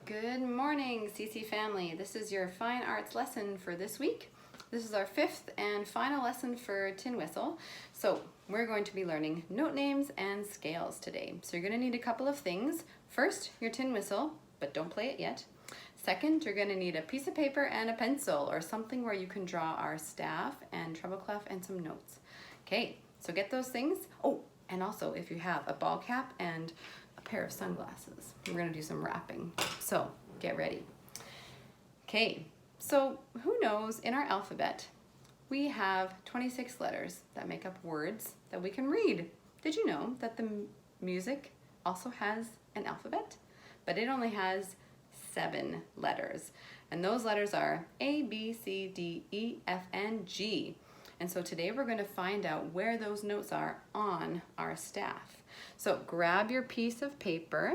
Good morning, CC family. This is your fine arts lesson for this week. This is our fifth and final lesson for tin whistle. So we're going to be learning note names and scales today. So you're going to need a couple of things. First, your tin whistle, but don't play it yet. Second, you're going to need a piece of paper and a pencil or something where you can draw our staff and treble clef and some notes. Okay, so get those things. Oh, and also if you have a ball cap and a pair of sunglasses, we're going to do some rapping. So get ready. Okay, so who knows, in our alphabet we have 26 letters that make up words that we can read. Did you know that the music also has an alphabet? But it only has 7 letters, and those letters are A, B, C, D, E, F, and G. And so today we're going to find out where those notes are on our staff. So grab your piece of paper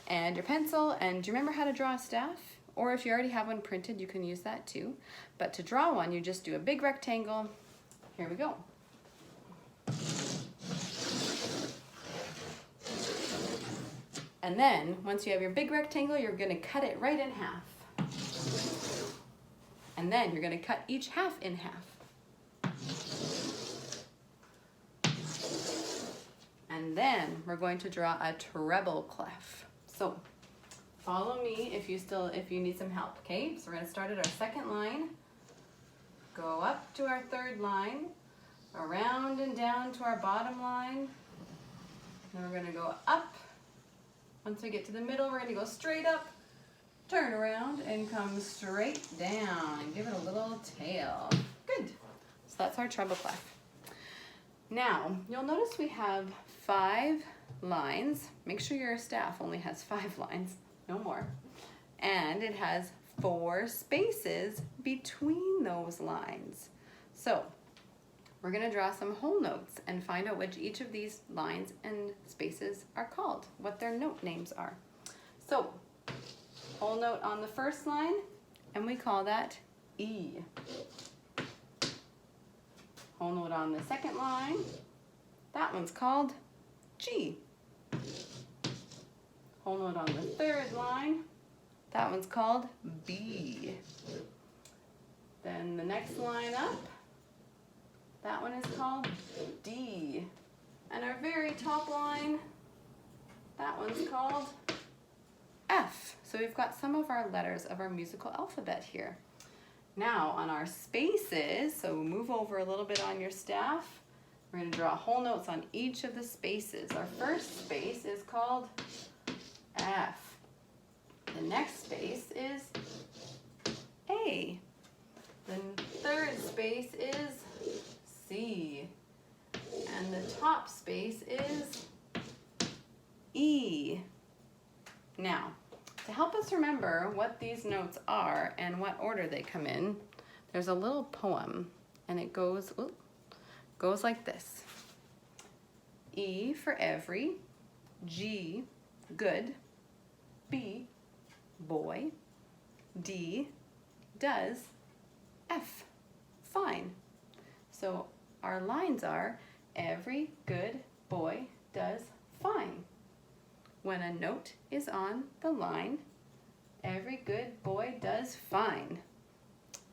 and your pencil, and do you remember how to draw a staff? Or if you already have one printed, you can use that too. But to draw one, you just do a big rectangle. Here we go. And then, once you have your big rectangle, you're going to cut it right in half. And then you're going to cut each half in half. And then we're going to draw a treble clef. So follow me if you need some help, okay? So we're going to start at our second line, go up to our third line, around and down to our bottom line. Then we're going to go up. Once we get to the middle, we're going to go straight up, turn around, and come straight down and give it a little tail. Good. So that's our treble clef. Now, you'll notice we have 5 lines. Make sure your staff only has 5 lines, no more. And it has 4 spaces between those lines. So we're going to draw some whole notes and find out which each of these lines and spaces are called, what their note names are. So whole note on the first line, and we call that E. Whole note on the second line, that one's called G. Whole note on the third line, that one's called B. Then the next line up, that one is called D. And our very top line, that one's called F. So we've got some of our letters of our musical alphabet here. Now on our spaces, so move over a little bit on your staff, we're going to draw whole notes on each of the spaces. Our first space is called F. The next space is A. The third space is C. And the top space is E. Now, to help us remember what these notes are and what order they come in, there's a little poem, and it goes like this. E for every, G, good, B, boy, D, does, F, fine. So our lines are every good boy does fine. When a note is on the line, every good boy does fine.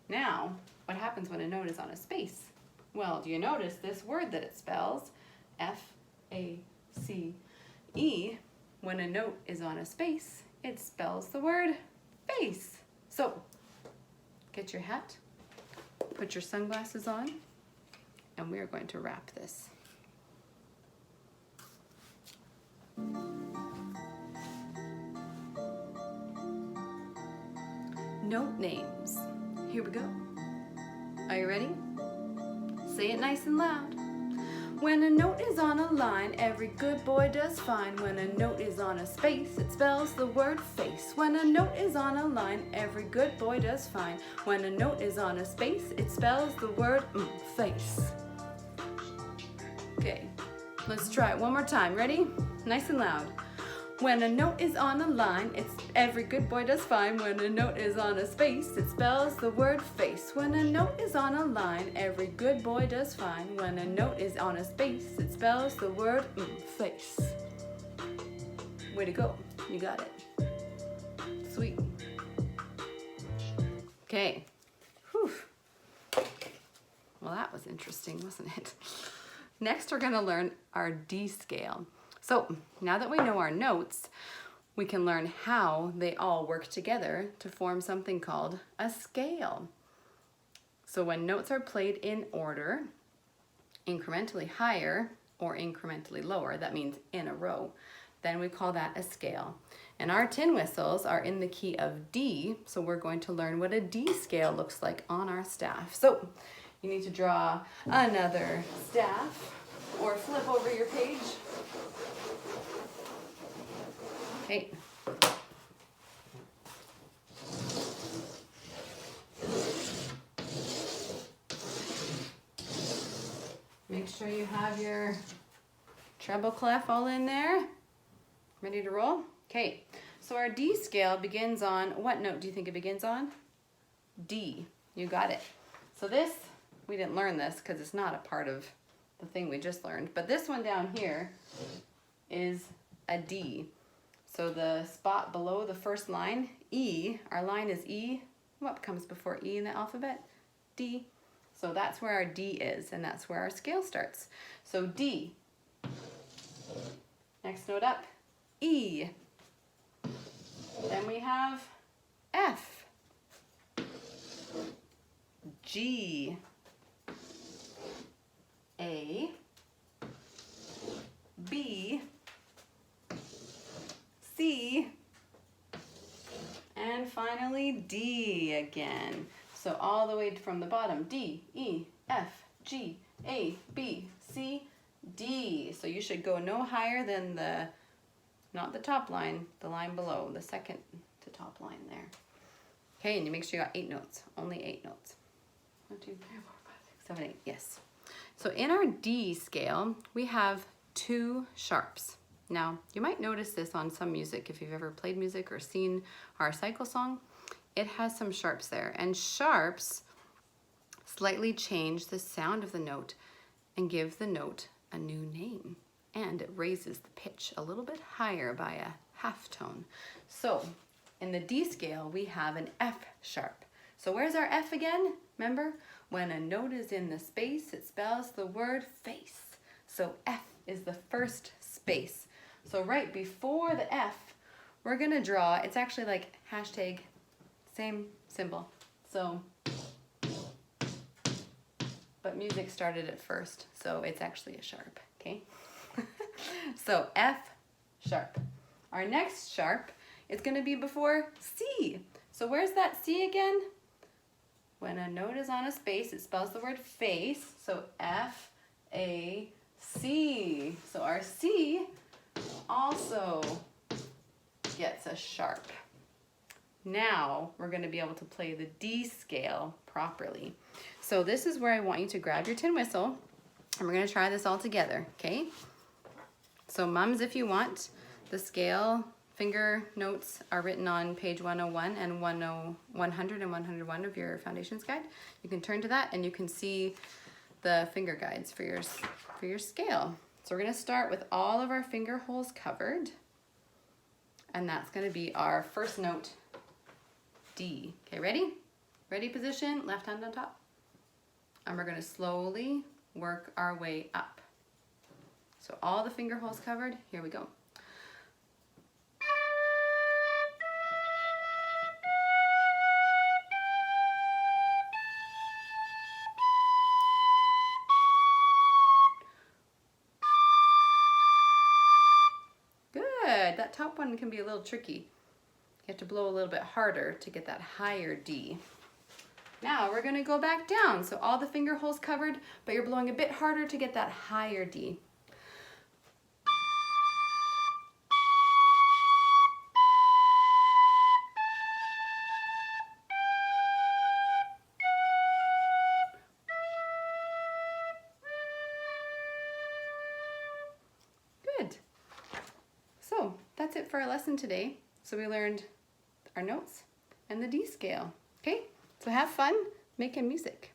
Now, what happens when a note is on a space? Well, do you notice this word that it spells, F-A-C-E? When a note is on a space, it spells the word face. So, get your hat, put your sunglasses on, and we are going to wrap this. Note names. Here we go. Are you ready? Say it nice and loud. When a note is on a line, every good boy does fine. When a note is on a space, it spells the word face. When a note is on a line, every good boy does fine. When a note is on a space, it spells the word face. Okay, let's try it one more time. Ready? Nice and loud. When a note is on a line, it's every good boy does fine. When a note is on a space, it spells the word face. When a note is on a line, every good boy does fine. When a note is on a space, it spells the word face. Way to go, you got it. sweet. Okay. Whew. Well, that was interesting, wasn't it? Next, we're gonna learn our D scale. So now that we know our notes, we can learn how they all work together to form something called a scale. So when notes are played in order, incrementally higher or incrementally lower, that means in a row, then we call that a scale. And our tin whistles are in the key of D, so we're going to learn what a D scale looks like on our staff. So you need to draw another staff or flip over your page. Okay. Make sure you have your treble clef all in there. Ready to roll? Okay, so our D scale begins on, what note do you think it begins on? D, you got it. So this, we didn't learn this because it's not a part of the thing we just learned, but this one down here is a D. So the spot below the first line, E, our line is E. What comes before E in the alphabet? D. So that's where our D is, and that's where our scale starts. So D. Next note up, E. Then we have F, G, A, B, C, and finally D again. So all the way from the bottom, D, E, F, G, A, B, C, D. So you should go no higher than the, not the top line, the line below, the second to top line there. Okay, and you make sure you got 8 notes, only 8 notes. 1, 2, 3, 4, 5, 6, 7, 8, yes. So in our D scale, we have 2 sharps. Now, you might notice this on some music if you've ever played music or seen our cycle song. It has some sharps there, and sharps slightly change the sound of the note and give the note a new name, and it raises the pitch a little bit higher by a half tone. So in the D scale, we have an F sharp. So where's our F again? Remember, when a note is in the space, it spells the word face. So F is the first space. So right before the F, we're gonna draw, it's actually like hashtag, same symbol. So, but music started it first, so it's actually a sharp, okay? So F sharp. Our next sharp is gonna be before C. So where's that C again? When a note is on a space, it spells the word face, so F-A-C. So our C also gets a sharp. Now we're going to be able to play the D scale properly. So this is where I want you to grab your tin whistle, and we're going to try this all together, okay? So mums, if you want, the scale finger notes are written on page 101 and 100 and 101 of your Foundations Guide. You can turn to that and you can see the finger guides for your scale. So we're going to start with all of our finger holes covered, and that's going to be our first note, D. Okay, ready? Ready position, left hand on top. And we're going to slowly work our way up. So all the finger holes covered, here we go. Good, that top one can be a little tricky. You have to blow a little bit harder to get that higher D. Now we're gonna go back down. So all the finger holes covered, but you're blowing a bit harder to get that higher D. Good. So that's it for our lesson today. So we learned our notes and the D scale. Okay, so have fun making music.